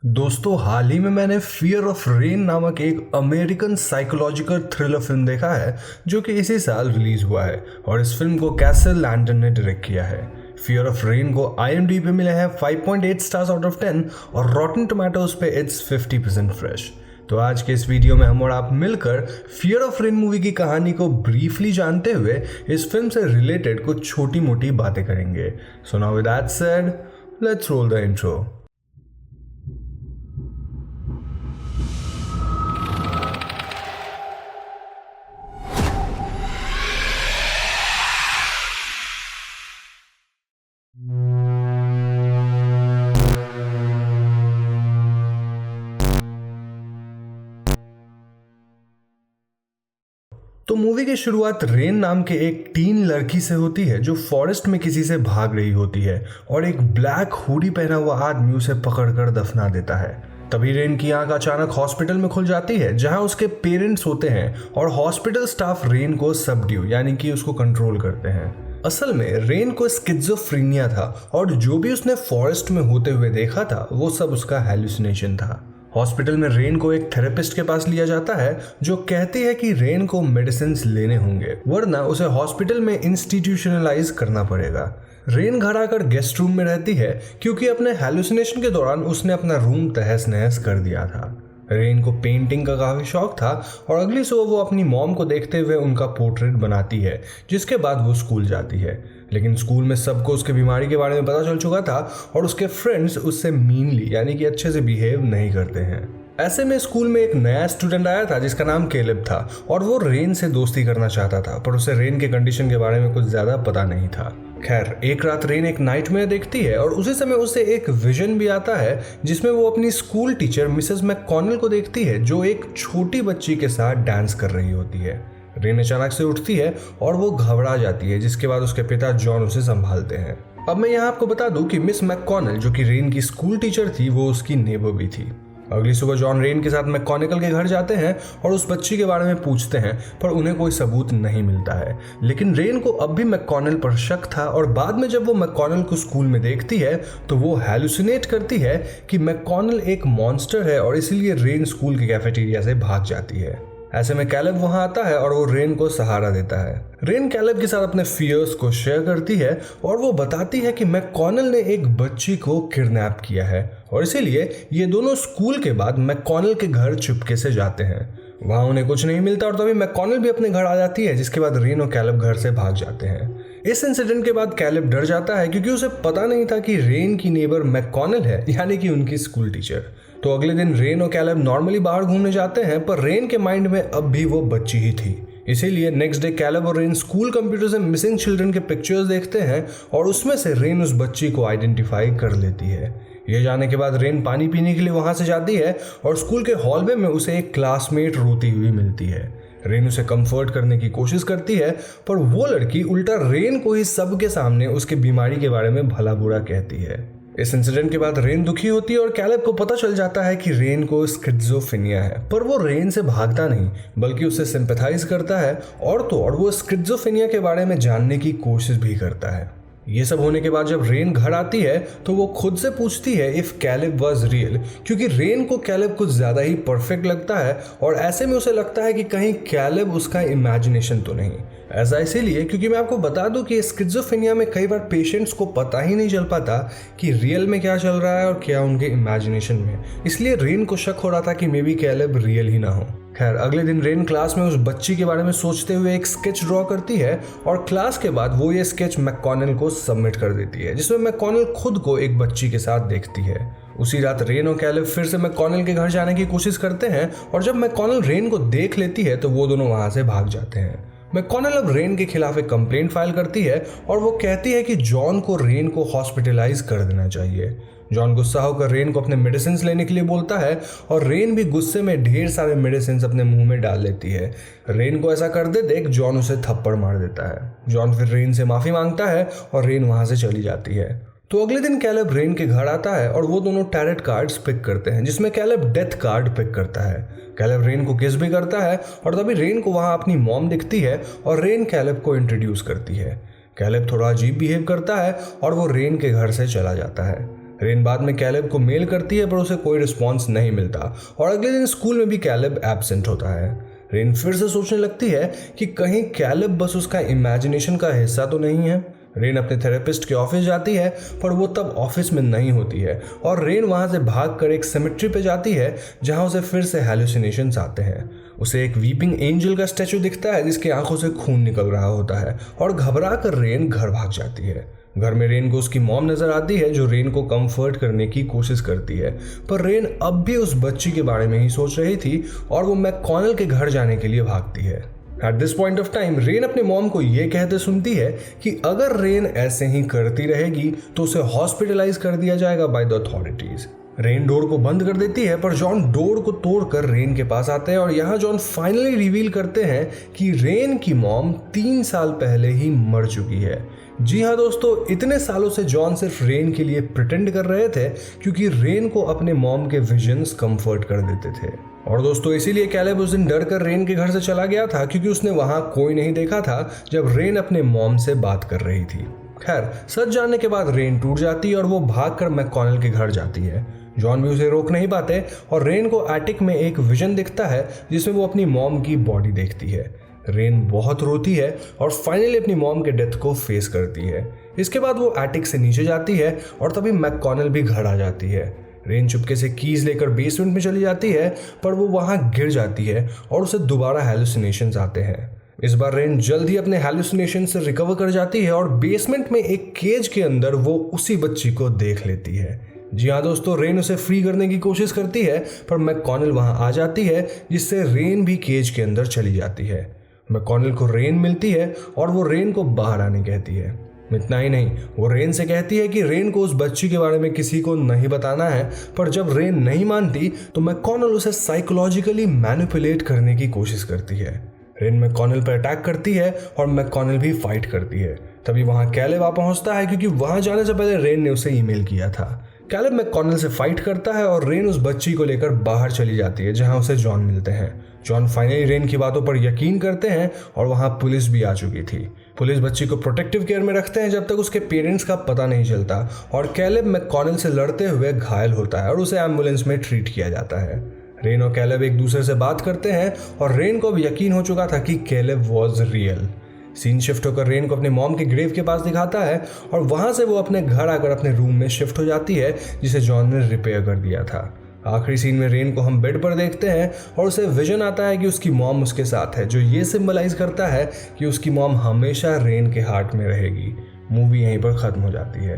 दोस्तों हाल ही में मैंने फियर ऑफ रेन नामक एक अमेरिकन साइकोलॉजिकल थ्रिलर फिल्म देखा है जो कि इसी साल रिलीज हुआ है और इस फिल्म को कैसल लैंडन ने डायरेक्ट किया है। फियर ऑफ रेन को IMDb पे मिले हैं 5.8 स्टार्स आउट ऑफ 10 और रॉटन टोमेटोज पे इट्स 50% फ्रेश। तो आज के इस वीडियो में हम और आप मिलकर फियर ऑफ रेन मूवी की कहानी को ब्रीफली जानते हुए इस फिल्म से रिलेटेड कुछ छोटी मोटी बातें करेंगे। So now with that said, let's roll the intro. तो मूवी की शुरुआत रेन नाम के एक टीन लड़की से होती है जो फॉरेस्ट में किसी से भाग रही होती है और एक ब्लैक हुडी पहना हुआ आदमी उसे पकड़कर दफना देता है। तभी रेन की आंख अचानक हॉस्पिटल में खुल जाती है जहां उसके पेरेंट्स होते हैं और हॉस्पिटल स्टाफ रेन को सबड्यू यानी कि उसको कंट्रोल करते हैं। असल में रेन को स्किज़ोफ्रेनिया था और जो भी उसने फॉरेस्ट में होते हुए देखा था वो सब उसका हेलुसिनेशन था। हॉस्पिटल में रेन को एक थेरेपिस्ट के पास लिया जाता है जो कहती है कि रेन को मेडिसिन लेने होंगे वरना उसे हॉस्पिटल में इंस्टीट्यूशनलाइज करना पड़ेगा। रेन घर आकर गेस्ट रूम में रहती है क्योंकि अपने हेलुसिनेशन के दौरान उसने अपना रूम तहस नहस कर दिया था। रेन को पेंटिंग का काफ़ी शौक था और अगली सुबह वो अपनी मॉम को देखते हुए उनका पोर्ट्रेट बनाती है जिसके बाद वो स्कूल जाती है। लेकिन स्कूल में सबको उसके बीमारी के बारे में पता चल चुका था और उसके फ्रेंड्स उससे मीनली यानी कि अच्छे से बिहेव नहीं करते हैं। ऐसे में स्कूल में एक नया स्टूडेंट आया था जिसका नाम कैलेब था और वो रेन से दोस्ती करना चाहता था पर उसे रेन के कंडीशन के बारे में कुछ ज़्यादा पता नहीं था। खैर एक रात रेन एक नाइटमेयर देखती है और उसी समय उसे एक विजन भी आता है जिसमें वो अपनी स्कूल टीचर मिसेस मैककॉनल को देखती है जो एक छोटी बच्ची के साथ डांस कर रही होती है। रेन अचानक से उठती है और वो घबरा जाती है जिसके बाद उसके पिता जॉन उसे संभालते हैं। अब मैं यहाँ आपको बता दूं कि मिस मैककॉनल जो कि रेन की स्कूल टीचर थी वो उसकी नेबर भी थी। अगली सुबह जॉन रेन के साथ मैककॉनिकल के घर जाते हैं और उस बच्ची के बारे में पूछते हैं पर उन्हें कोई सबूत नहीं मिलता है। लेकिन रेन को अब भी मैककॉनल पर शक था और बाद में जब वो मैककॉनल को स्कूल में देखती है तो वो हेलुसिनेट करती है कि मैककॉनल एक मॉन्स्टर है और इसीलिए रेन स्कूल के कैफेटेरिया से भाग जाती है। ऐसे में कैलेब वहां आता है और वो रेन को सहारा देता है। रेन कैलेब के साथ अपने फियर्स को शेयर करती है और वो बताती है कि मैककॉनल ने एक बच्ची को किडनैप किया है और इसीलिए ये दोनों स्कूल के बाद मैककॉनल के घर चुपके से जाते हैं। वहां उन्हें कुछ नहीं मिलता और तभी मैककॉनल भी अपने घर आ जाती है जिसके बाद रेन और कैलेब घर से भाग जाते हैं। इस इंसिडेंट के बाद कैलेब डर जाता है क्योंकि उसे पता नहीं था कि रेन की नेबर मैककॉनल है यानी कि उनकी स्कूल टीचर। तो अगले दिन रेन और कैलेब नॉर्मली बाहर घूमने जाते हैं पर रेन के माइंड में अब भी वो बच्ची ही थी। इसीलिए नेक्स्ट डे कैलेब और रेन स्कूल कंप्यूटर से मिसिंग चिल्ड्रन के पिक्चर्स देखते हैं और उसमें से रेन उस बच्ची को आइडेंटिफाई कर लेती है। ये जाने के बाद रेन पानी पीने के लिए वहां से जाती है और स्कूल के हॉलवे में उसे एक क्लासमेट रोती हुई मिलती है। रेन उसे कंफर्ट करने की कोशिश करती है पर वो लड़की उल्टा रेन को ही सबके सामने उसके बीमारी के बारे में भला बुरा कहती है। इस इंसिडेंट के बाद रेन दुखी होती है और कैलेब को पता चल जाता है कि रेन को स्किज़ोफ्रेनिया है पर वो रेन से भागता नहीं बल्कि उससे सिंपैथाइज करता है और तो और वो स्किज़ोफ्रेनिया के बारे में जानने की कोशिश भी करता है। ये सब होने के बाद जब रेन घर आती है तो वो खुद से पूछती है इफ कैलेब वाज रियल क्योंकि रेन को कैलेब कुछ ज़्यादा ही परफेक्ट लगता है और ऐसे में उसे लगता है कि कहीं कैलेब उसका इमेजिनेशन तो नहीं। ऐसा इसीलिए क्योंकि मैं आपको बता दूं कि स्किज़ोफ्रेनिया में कई बार पेशेंट्स को पता ही नहीं चल पाता कि रियल में क्या चल रहा है और क्या उनके इमेजिनेशन में, इसलिए रेन को शक हो रहा था कि मे बी कैलेब रियल ही ना हो। खैर अगले दिन रेन क्लास में उस बच्ची के बारे में सोचते हुए एक स्केच ड्रॉ करती है और क्लास के बाद वो ये स्केच मैककॉनल को सबमिट कर देती है जिसमें मैककॉनल खुद को एक बच्ची के साथ देखती है। उसी रात रेन और कैलेब फिर से मैककॉनल के घर जाने की कोशिश करते हैं और जब मैककॉनल रेन को देख लेती है तो वो दोनों वहां से भाग जाते हैं। मैककॉनल अब रेन के खिलाफ एक कंप्लेंट फाइल करती है और वो कहती है कि जॉन को रेन को हॉस्पिटलाइज कर देना चाहिए। जॉन गुस्सा होकर रेन को अपने मेडिसिन लेने के लिए बोलता है और रेन भी गुस्से में ढेर सारे मेडिसिन अपने मुंह में डाल लेती है। रेन को ऐसा करते देख जॉन उसे थप्पड़ मार देता है। जॉन फिर रेन से माफ़ी मांगता है और रेन वहाँ से चली जाती है। तो अगले दिन कैलेब रेन के घर आता है और वो दोनों टैरेट कार्ड्स पिक करते हैं जिसमें कैलेब डेथ कार्ड पिक करता है। कैलेब रेन को किस भी करता है और तभी रेन को वहाँ अपनी मॉम दिखती है और रेन कैलेब को इंट्रोड्यूस करती है। कैलेब थोड़ा अजीब बिहेव करता है और वो रेन के घर से चला जाता है। रेन बाद में कैलेब को मेल करती है पर उसे कोई रिस्पॉन्स नहीं मिलता और अगले दिन स्कूल में भी कैलेब एब्सेंट होता है। रेन फिर से सोचने लगती है कि कहीं कैलेब बस उसका इमेजिनेशन का हिस्सा तो नहीं है। रेन अपने थेरेपिस्ट के ऑफिस जाती है पर वो तब ऑफिस में नहीं होती है और रेन वहां से भागकर एक सेमेट्री पे जाती है जहां उसे फिर से हैलुसिनेशंस आते हैं। उसे एक वीपिंग एंजल का स्टैचू दिखता है जिसकी आंखों से खून निकल रहा होता है और घबरा कर रेन घर भाग जाती है। घर में रेन को उसकी मॉम नजर आती है जो रेन को कंफर्ट करने की कोशिश करती है पर रेन अब भी उस बच्ची के बारे में ही सोच रही थी और वो मैककॉनल के घर जाने के लिए भागती है। At this point of time rain अपने मॉम को ये कहते सुनती है कि अगर रेन ऐसे ही करती रहेगी तो उसे हॉस्पिटलाइज कर दिया जाएगा by the authorities. Rain door को बंद कर देती है पर जॉन डोर को तोड़कर रेन के पास आते हैं और यहाँ जॉन फाइनली रिवील करते हैं कि रेन की मॉम 3 साल पहले ही मर चुकी है। जी हाँ दोस्तों, इतने सालों से जॉन सिर्फ रेन के लिए प्रिटेंड कर रहे थे क्योंकि रेन को अपने मॉम के विजन्स कंफर्ट कर देते थे। और दोस्तों इसीलिए कैलेब उस दिन डर कर रेन के घर से चला गया था क्योंकि उसने वहां कोई नहीं देखा था जब रेन अपने मॉम से बात कर रही थी। खैर, सच जानने के बाद रेन टूट जाती है और वो भागकर मैककॉनल के घर जाती है। जॉन भी उसे रोक नहीं पाते और रेन को एटिक में एक विजन दिखता है जिसमें वो अपनी मॉम की बॉडी देखती है। रेन बहुत रोती है और फाइनली अपनी मॉम के डेथ को फेस करती है। इसके बाद वो एटिक से नीचे जाती है और तभी मैककॉनल भी घर आ जाती है। रेन चुपके से कीज लेकर बेसमेंट में चली जाती है पर वो वहां गिर जाती है और उसे दोबारा हैलुसिनेशंस आते हैं। इस बार रेन जल्द ही अपने हैलुसिनेशन से रिकवर कर जाती है और बेसमेंट में एक केज के अंदर वो उसी बच्ची को देख लेती है। जी हाँ दोस्तों, रेन उसे फ्री करने की कोशिश करती है पर मैककॉनल वहां आ जाती है जिससे रेन भी केज के अंदर चली जाती है। मैककॉनल को रेन मिलती है और वो रेन को बाहर आने कहती है। इतना ही नहीं, वो रेन से कहती है कि रेन को उस बच्ची के बारे में किसी को नहीं बताना है पर जब रेन नहीं मानती तो मैककॉनल उसे साइकोलॉजिकली मैनिपुलेट करने की कोशिश करती है। रेन मैककॉनल पर अटैक करती है और मैककॉनल भी फाइट करती है। तभी वहां कैलेब आ पहुंचता है क्योंकि वहां जाने से पहले रेन ने उसे ईमेल किया था। कैलेब मैककॉनल से फाइट करता है और रेन उस बच्ची को लेकर बाहर चली जाती है जहां उसे जॉन मिलते हैं। जॉन फाइनली रेन की बातों पर यकीन करते हैं और वहां पुलिस भी आ चुकी थी। पुलिस बच्ची को प्रोटेक्टिव केयर में रखते हैं जब तक उसके पेरेंट्स का पता नहीं चलता और कैलेब मैककॉनल से लड़ते हुए घायल होता है और उसे एम्बुलेंस में ट्रीट किया जाता है। रेन और कैलेब एक दूसरे से बात करते हैं और रेन को अब यकीन हो चुका था कि Caleb was real. Scene shift होकर रेन को अपने मॉम के ग्रेव के पास दिखाता है और वहां से वो अपने घर आकर अपने रूम में शिफ्ट हो जाती है जिसे जॉन ने रिपेयर कर दिया था। आखिरी सीन में रेन को हम बेड पर देखते हैं और उसे विजन आता है कि उसकी मॉम उसके साथ है, जो ये सिंबलाइज करता है कि उसकी मॉम हमेशा रेन के हार्ट में रहेगी। मूवी यहीं पर खत्म हो जाती है।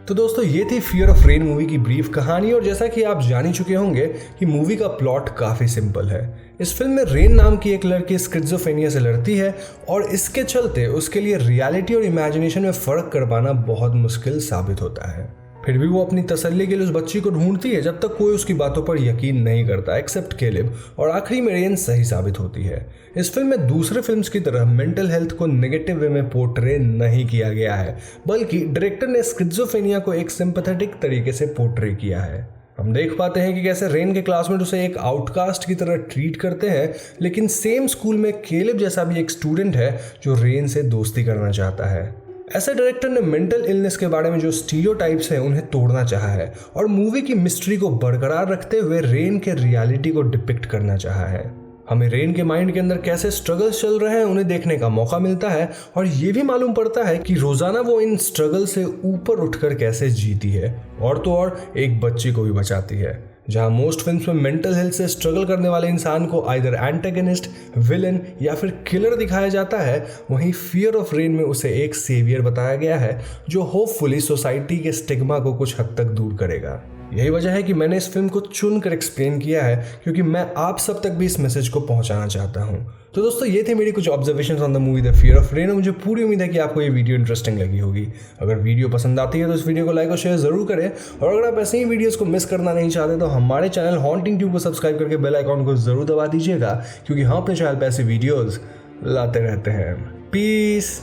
तो दोस्तों ये थी फियर ऑफ रेन मूवी की ब्रीफ कहानी और जैसा कि आप जान ही चुके होंगे कि मूवी का प्लॉट काफ़ी सिंपल है। इस फिल्म में रेन नाम की एक लड़की स्किज़ोफ्रेनिया से लड़ती है और इसके चलते उसके लिए रियलिटी और इमेजिनेशन में फ़र्क कर पाना बहुत मुश्किल साबित होता है। फिर भी वो अपनी तसल्ली के लिए उस बच्ची को ढूंढती है जब तक कोई उसकी बातों पर यकीन नहीं करता एक्सेप्ट कैलेब, और आखिरी में रेन सही साबित होती है। इस फिल्म में दूसरे फिल्म्स की तरह मेंटल हेल्थ को नेगेटिव वे में पोर्ट्रे नहीं किया गया है, बल्कि डायरेक्टर ने स्किज़ोफ्रेनिया को एक सिंपैथेटिक तरीके से पोर्ट्रे किया है। हम देख पाते हैं कि कैसे रेन के क्लासमेट उसे एक आउटकास्ट की तरह ट्रीट करते हैं, लेकिन सेम स्कूल में कैलेब जैसा भी एक स्टूडेंट है जो रेन से दोस्ती करना चाहता है। ऐसे डायरेक्टर ने मेंटल इलनेस के बारे में जो स्टीरियोटाइप्स हैं उन्हें तोड़ना चाहा है और मूवी की मिस्ट्री को बरकरार रखते हुए रेन के रियलिटी को डिपिक्ट करना चाहा है। हमें रेन के माइंड के अंदर कैसे स्ट्रगल्स चल रहे हैं उन्हें देखने का मौका मिलता है और ये भी मालूम पड़ता है कि रोजाना वो इन स्ट्रगल से ऊपर उठकर कैसे जीती है और तो और एक बच्ची को भी बचाती है। जहां मोस्ट फिल्म्स में मेंटल हेल्थ से स्ट्रगल करने वाले इंसान को आइदर एंटेगनिस्ट, विलन या फिर किलर दिखाया जाता है, वहीं फियर ऑफ रेन में उसे एक सेवियर बताया गया है जो होपफुली सोसाइटी के स्टिग्मा को कुछ हद तक दूर करेगा। यही वजह है कि मैंने इस फिल्म को चुनकर एक्सप्लेन किया है क्योंकि मैं आप सब तक भी इस मैसेज को पहुंचाना चाहता हूं। तो दोस्तों ये थे मेरी कुछ observations on the movie the fear of rain और मुझे पूरी उम्मीद है कि आपको ये वीडियो इंटरेस्टिंग लगी होगी। अगर वीडियो पसंद आती है तो इस वीडियो को लाइक और शेयर जरूर करें और अगर आप ऐसे ही वीडियोस को मिस करना नहीं चाहते तो हमारे चैनल हॉन्टिंग ट्यूब को सब्सक्राइब करके बेल आइकॉन को जरूर दबा दीजिएगा क्योंकि हम अपने चैनल पर ऐसे वीडियोज़ लाते रहते हैं। पीस।